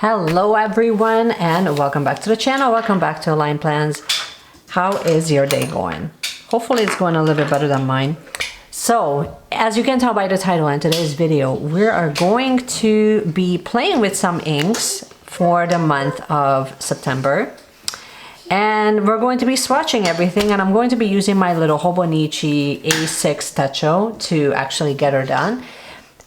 Hello everyone and welcome back to the channel. Welcome back to Align Plans. How is your day going? Hopefully it's going a little bit better than mine. So as you can tell by the title in today's video, we are going to be playing with some inks for the month of September. And we're going to be swatching everything, and I'm going to be using my little Hobonichi A6 Techo to actually get her done.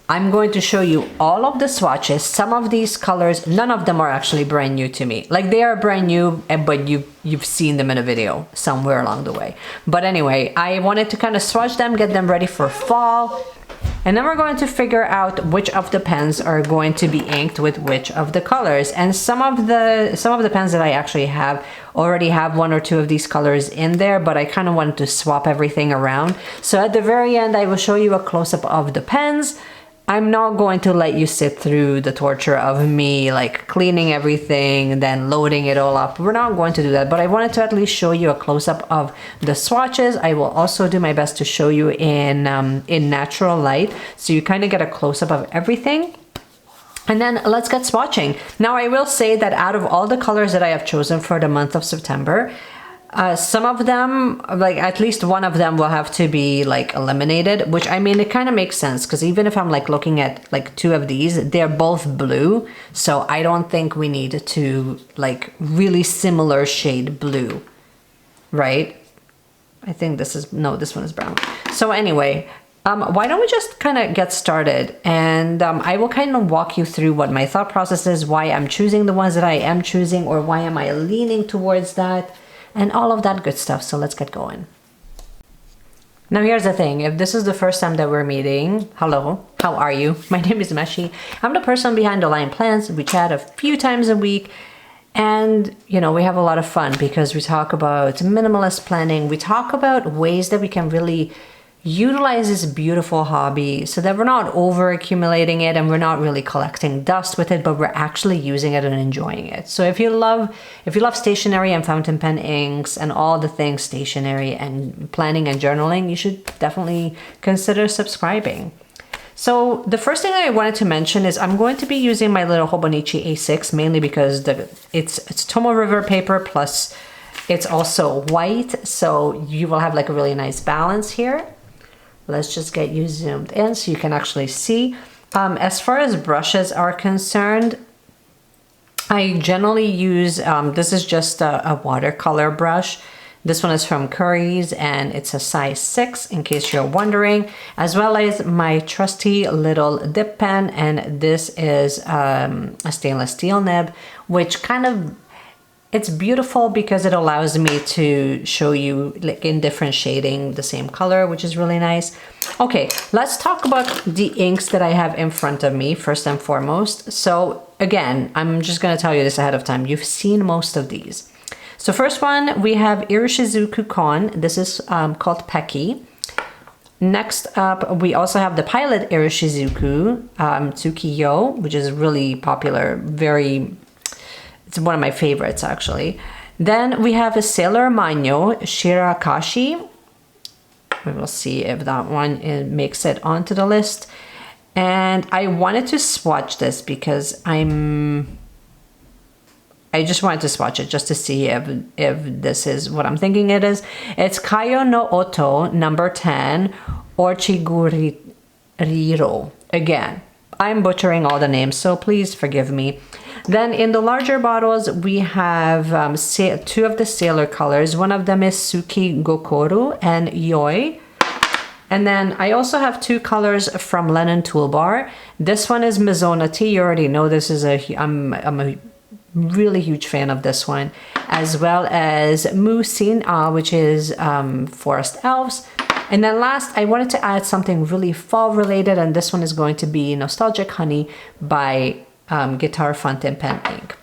I'm going to show you all of the swatches. Some of these colors, none of them are actually brand new to me. Like they are brand new, but you've seen them in a video somewhere along the way. But anyway, I wanted to kind of swatch them, get them ready for fall. And then we're going to figure out which of the pens are going to be inked with which of the colors. And some of the pens that I actually have already have one or two of these colors in there, but I kind of wanted to swap everything around. So at the very end, I will show you a close-up of the pens. I'm not going to let you sit through the torture of me like cleaning everything, then loading it all up. We're not going to do that, but I wanted to at least show you a close-up of the swatches. I will also do my best to show you in natural light, so you kind of get a close-up of everything. And then let's get swatching. Now I will say that out of all the colors that I have chosen for the month of September, some of them, like at least one of them will have to be like eliminated, which I mean, it kind of makes sense because even if I'm like looking at like two of these, they're both blue. So I don't think we need to like really similar shade blue, right? I think this is, no, this one is brown. So anyway, why don't we just kind of get started, and I will kind of walk you through what my thought process is, why I'm choosing the ones that I am choosing, or why am I leaning towards that, and all of that good stuff. So let's get going. Now here's the thing, if this is the first time that we're meeting, hello, how are you? My name is Meshi. I'm the person behind Align Plans. We chat a few times a week, and you know, we have a lot of fun because we talk about minimalist planning. We talk about ways that we can really utilize this beautiful hobby so that we're not over accumulating it and we're not really collecting dust with it, but we're actually using it and enjoying it. So if you love stationery and fountain pen inks and all the things stationery and planning and journaling, you should definitely consider subscribing. So the first thing I wanted to mention is I'm going to be using my little Hobonichi A6 mainly because it's Tombow River paper, plus it's also white, so you will have like a really nice balance here. Let's just get you zoomed in so you can actually see. As far as brushes are concerned, I generally use, this is just a watercolor brush. This one is from Curry's and it's a size 6 in case you're wondering, as well as my trusty little dip pen, and this is a stainless steel nib, which kind of, it's beautiful because it allows me to show you like in different shading the same color, which is really nice. Okay, let's talk about the inks that I have in front of me first and foremost. So again, I'm just going to tell you this ahead of time. You've seen most of these. So first one, we have Iroshizuku Kon. This is called Peki. Next up, we also have the Pilot Iroshizuku Tsukiyo, which is really popular, it's one of my favorites actually. Then we have a Sailor Manyo Shirakashi. We will see if that one makes it onto the list. And I wanted to swatch this because I just wanted to swatch it just to see if this is what I'm thinking it is. It's Kayo no Oto number 10 Orchiguriro. Again, I'm butchering all the names, so please forgive me. Then in the larger bottles, we have two of the Sailor colors. One of them is Suki Gokoru and Yoi. And then I also have two colors from Lennon Toolbar. This one is Mizona Tea. You already know this is I'm a really huge fan of this one, as well as Musin, which is Forest Elves. And then last, I wanted to add something really fall related, and this one is going to be Nostalgic Honey by Guitar Fountain Pen Ink.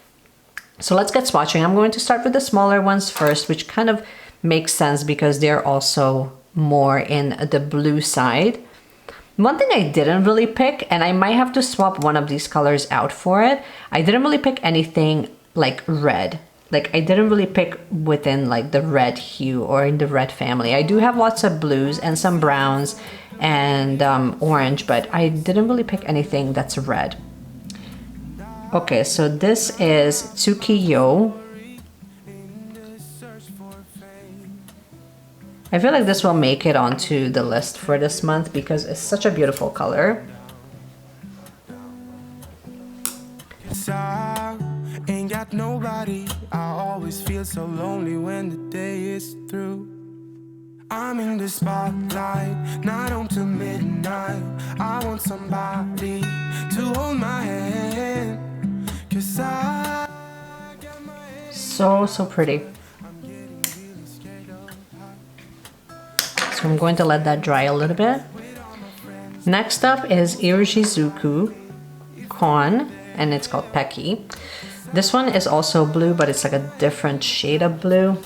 So let's get swatching. I'm going to start with the smaller ones first, which kind of makes sense because they're also more in the blue side. One thing I didn't really pick, and I might have to swap one of these colors out for it, I didn't really pick anything like red. Like I didn't really pick within like the red hue or in the red family. I do have lots of blues and some browns and orange, but I didn't really pick anything that's red. Okay, so this is Tsukiyo. I feel like this will make it onto the list for this month because it's such a beautiful color. Ain't got nobody. I always feel so lonely when the day is through. I'm in the spotlight, night on to midnight. I want somebody to hold my hand. 'Cause I got my head. So pretty. So I'm going to let that dry a little bit. Next up is Irishizuku Kon, and it's called Peki. This one is also blue, but it's like a different shade of blue.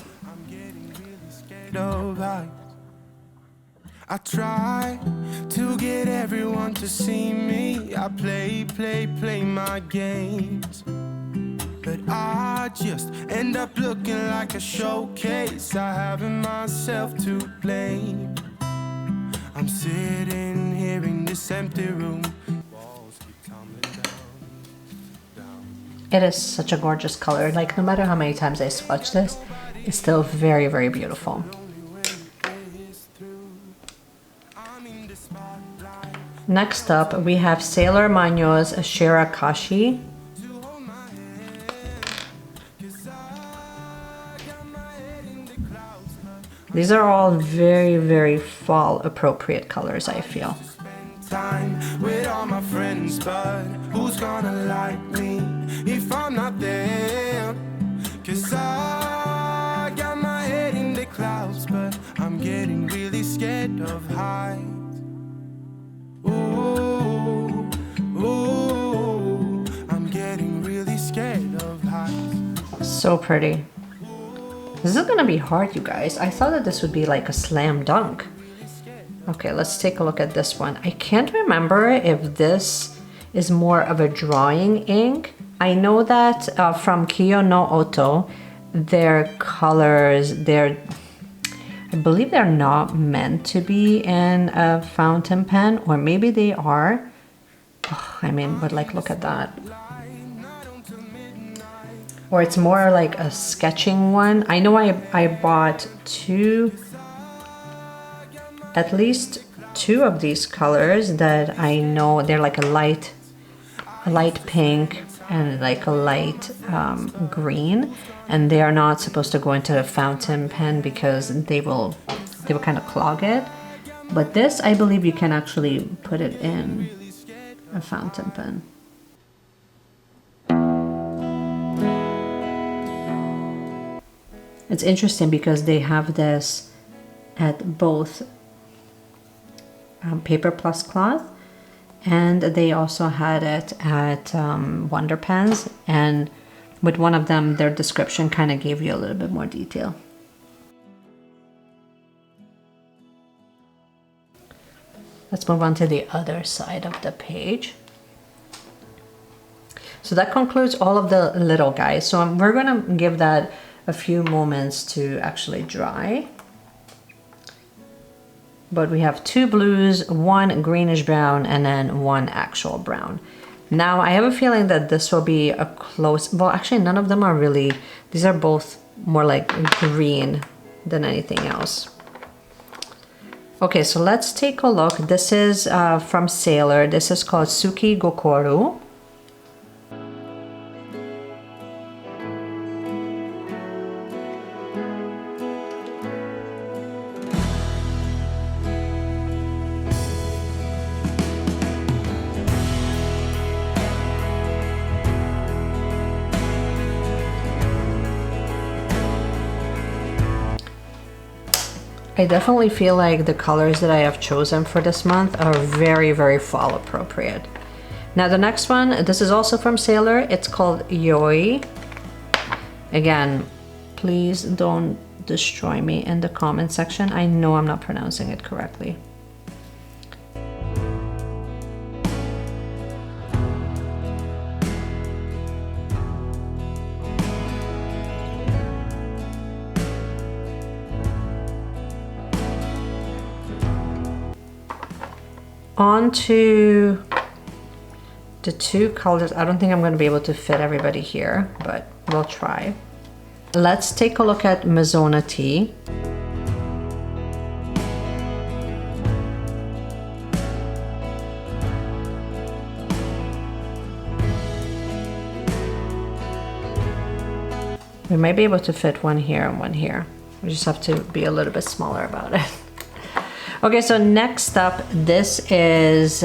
I try to get everyone to see me. I play my games. But I just end up looking like a showcase. I haven't myself to blame. I'm sitting here in this empty room. Walls keep tumbling down. It is such a gorgeous color. Like, no matter how many times I swatch this, it's still very, very beautiful. Next up, we have Sailor Manyo's Shirakashi. These are all very, very fall appropriate colors, I feel. Time with all my friends, but who's gonna like me if I'm not there? 'Cause I got my head in the clouds, but I'm getting really scared of heights. Ooh, ooh, I'm getting really scared of heights. So pretty. This is gonna be hard, you guys. I thought that this would be like a slam dunk. Okay, let's take a look at this one. I can't remember if this is more of a drawing ink. I know that from Kiyo no Oto, their colors, I believe they're not meant to be in a fountain pen, or maybe they are. Oh, I mean, but like, look at that. Or it's more like a sketching one. I know I bought at least two of these colors that I know they're like a light pink and like a light green, and they are not supposed to go into a fountain pen because they will kind of clog it. But this, I believe you can actually put it in a fountain pen. It's interesting because they have this at both Paper Plus Cloth, and they also had it at Wonder Pens, and with one of them their description kind of gave you a little bit more detail. Let's move on to the other side of the page. So that concludes all of the little guys. So we're gonna give that a few moments to actually dry. But we have two blues, one greenish brown, and then one actual brown. Now I have a feeling that this will be a close, well actually none of them are really, these are both more like green than anything else. Okay, so let's take a look. This is from Sailor. This is called Suki Gokoru. I definitely feel like the colors that I have chosen for this month are very, very fall appropriate. Now the next one, this is also from Sailor. It's called Yoi. Again, please don't destroy me in the comment section. I know I'm not pronouncing it correctly. On to the two colors. I don't think I'm going to be able to fit everybody here, but we'll try. Let's take a look at Mazzona Tea. We might be able to fit one here and one here. We just have to be a little bit smaller about it. Okay, so next up, this is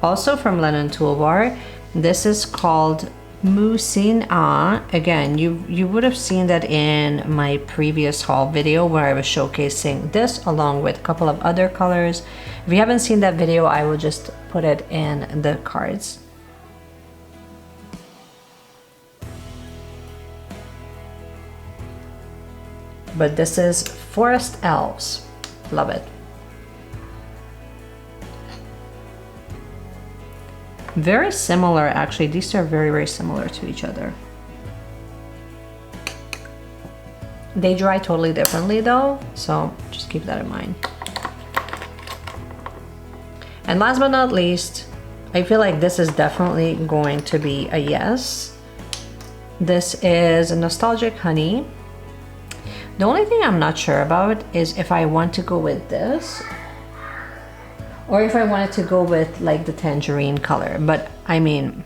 also from Lennon Toolbar. This is called Meshi and I'm. Again, you would have seen that in my previous haul video where I was showcasing this along with a couple of other colors. If you haven't seen that video, I will just put it in the cards. But this is Forest Elves. Love it. Very similar, actually. These two are very, very similar to each other. They dry totally differently though, so just keep that in mind. And last but not least, I feel like this is definitely going to be a yes. This is a Nostalgic Honey. The only thing I'm not sure about is if I want to go with this or if I wanted to go with like the tangerine color. But I mean,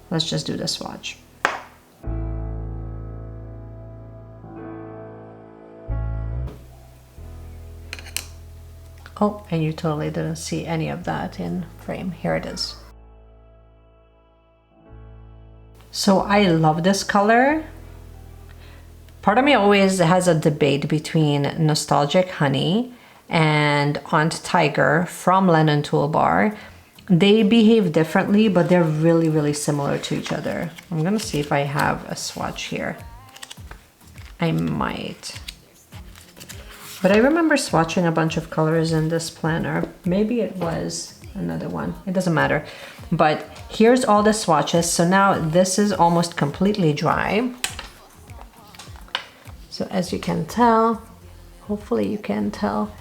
let's just do the swatch. Oh, and you totally didn't see any of that in frame. Here it is. So I love this color. Part of me always has a debate between Nostalgic Honey and Aunt Tiger from Lennon Toolbar. They behave differently, but they're really, really similar to each other. I'm gonna see if I have a swatch here. I might. But I remember swatching a bunch of colors in this planner. Maybe it was another one. It doesn't matter. But here's all the swatches. So now this is almost completely dry. So as you can tell, hopefully you can tell.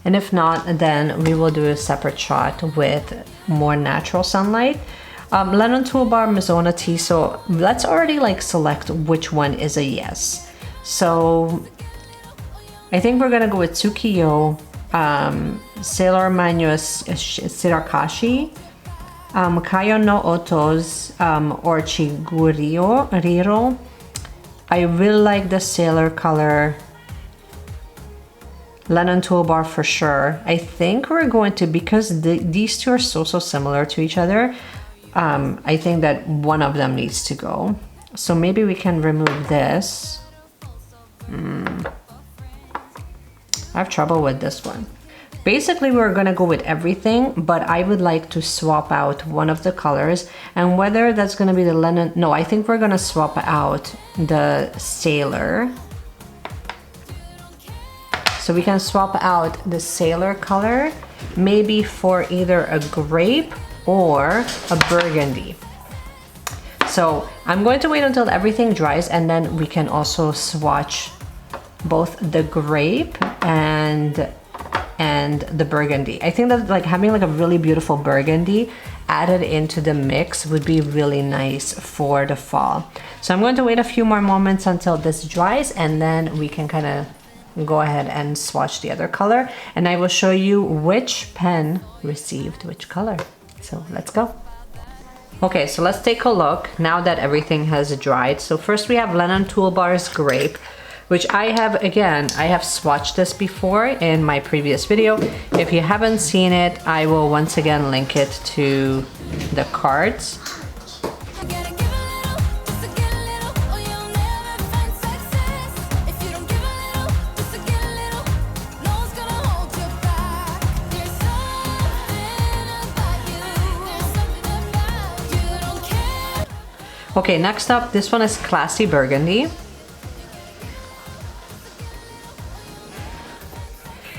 And if not, then we will do a separate shot with more natural sunlight. Lennon Toolbar, Mazzona Tea. So let's already like select which one is a yes. So I think we're gonna go with Tsukiyo, Sailor Manu's Shirakashi, Kayo no Oto's Orchiguriro. I really like the sailor color. Lennon Toolbar for sure. I think we're going to, because these two are so similar to each other, I think that one of them needs to go. So maybe we can remove this. I have trouble with this one. Basically, we're gonna go with everything, but I would like to swap out one of the colors, and whether that's gonna be the Lennon, no, I think we're gonna swap out the Sailor. So we can swap out the Sailor color, maybe for either a grape or a burgundy. So I'm going to wait until everything dries, and then we can also swatch both the grape and the burgundy. I think that like having like a really beautiful burgundy added into the mix would be really nice for the fall. So I'm going to wait a few more moments until this dries, and then we can kind of go ahead and swatch the other color, and I will show you which pen received which color. So let's go. Okay, so let's take a look now that everything has dried. So first we have Lennon Toolbar's Grape, which I have, again, I have swatched this before in my previous video. If you haven't seen it, I will once again link it to the cards. Okay, next up, this one is Classy Burgundy.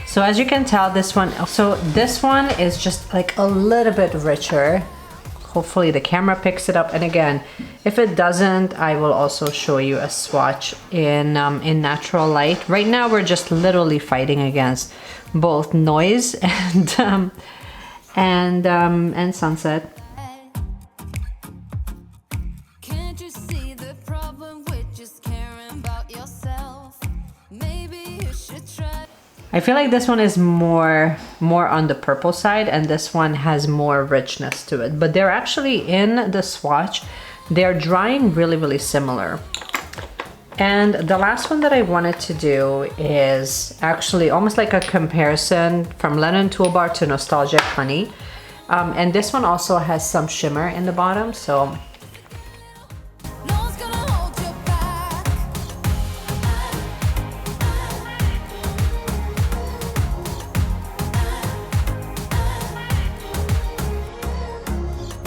So as you can tell, this one is just like a little bit richer. Hopefully the camera picks it up. And again, if it doesn't, I will also show you a swatch in natural light. Right now, we're just literally fighting against both noise and Sunset. Can't you see the problem with just caring about yourself? Maybe you should try. I feel like this one is more on the purple side, and this one has more richness to it. But they're actually in the swatch. They're drying really similar. And the last one that I wanted to do is actually almost like a comparison from Lennon Toolbar to Nostalgic Honey. And this one also has some shimmer in the bottom, so No one's gonna hold you back.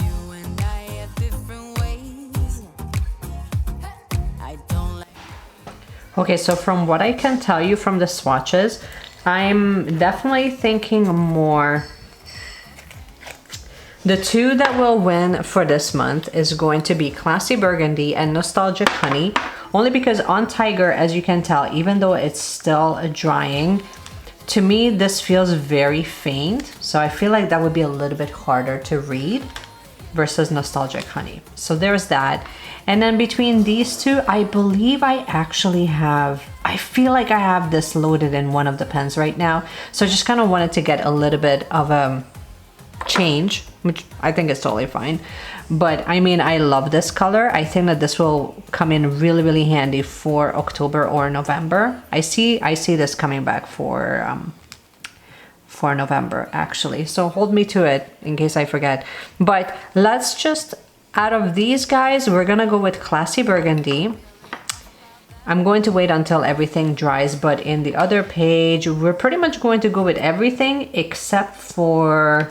You and I have different ways. I don't like. okay, so from what I can tell you from the swatches, I'm definitely thinking more. The two that will win for this month is going to be Classy Burgundy and Nostalgic Honey, only because on Tiger, as you can tell, even though it's still drying, to me this feels very faint. So I feel like that would be a little bit harder to read versus Nostalgic Honey. So there's that. And then between these two, I believe I actually have, I feel like I have this loaded in one of the pens right now. So I just kind of wanted to get a little bit of a change, which I think is totally fine. But I mean, I love this color. I think that this will come in really handy for October or November. I see this coming back for November actually. So hold me to it in case I forget. But let's just, out of these guys, we're gonna go with Classy Burgundy. I'm going to wait until everything dries, but in the other page, we're pretty much going to go with everything except for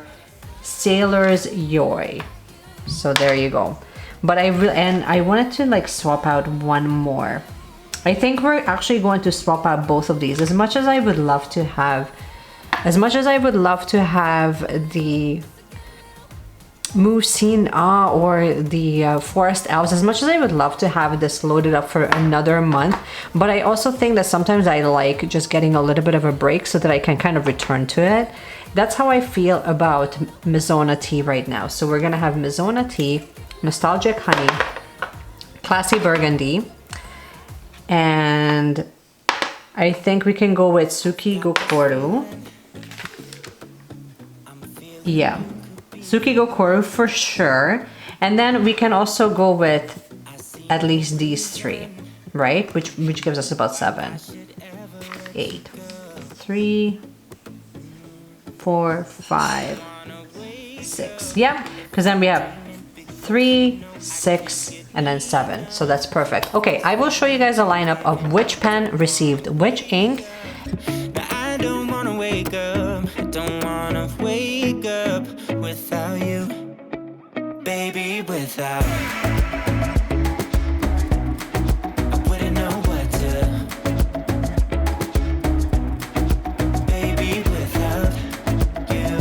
Sailor's Yoy. So there you go. But I wanted to like swap out one more. I think we're actually going to swap out both of these. As much as I would love to have the Moussin or the Forest Elves, as much as I would love to have this loaded up for another month, but I also think that sometimes I like just getting a little bit of a break so that I can kind of return to it. That's how I feel about Mizona Tea right now. So we're gonna have Mizona Tea, Nostalgic Honey, Classy Burgundy, and I think we can go with Suki Gokoru. Yeah, Suki Gokoru for sure. And then we can also go with at least these three, right? Which gives us about 7, 8, 3, 4, 5, 6. Yeah, because then we have 3, 6, and then 7. So that's perfect. Okay, I will show you guys a lineup of which pen received which ink. I don't wanna wake up, I don't wanna wake up without you, baby, without. I wouldn't know what to, baby, without you.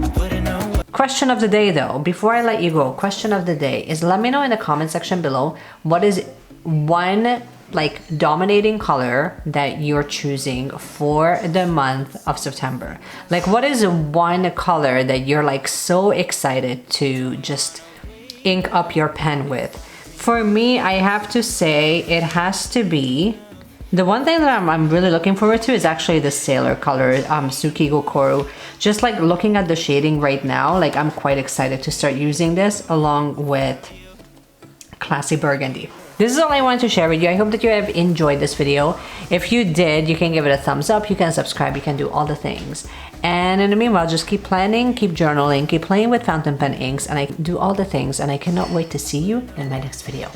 I wouldn't know what. Question of the day though, before I let you go, question of the day is let me know in the comment section below what is one like dominating color that you're choosing for the month of September. Like what is one color that you're like so excited to just ink up your pen with? For me, I have to say it has to be, the one thing that I'm really looking forward to is actually the Sailor color, Suki Gokoru. Just like looking at the shading right now, like I'm quite excited to start using this along with Classy Burgundy. This is all I wanted to share with you. I hope that you have enjoyed this video. If you did, you can give it a thumbs up, you can subscribe, you can do all the things. And in the meanwhile, just keep planning, keep journaling, keep playing with fountain pen inks, and I do all the things, and I cannot wait to see you in my next video.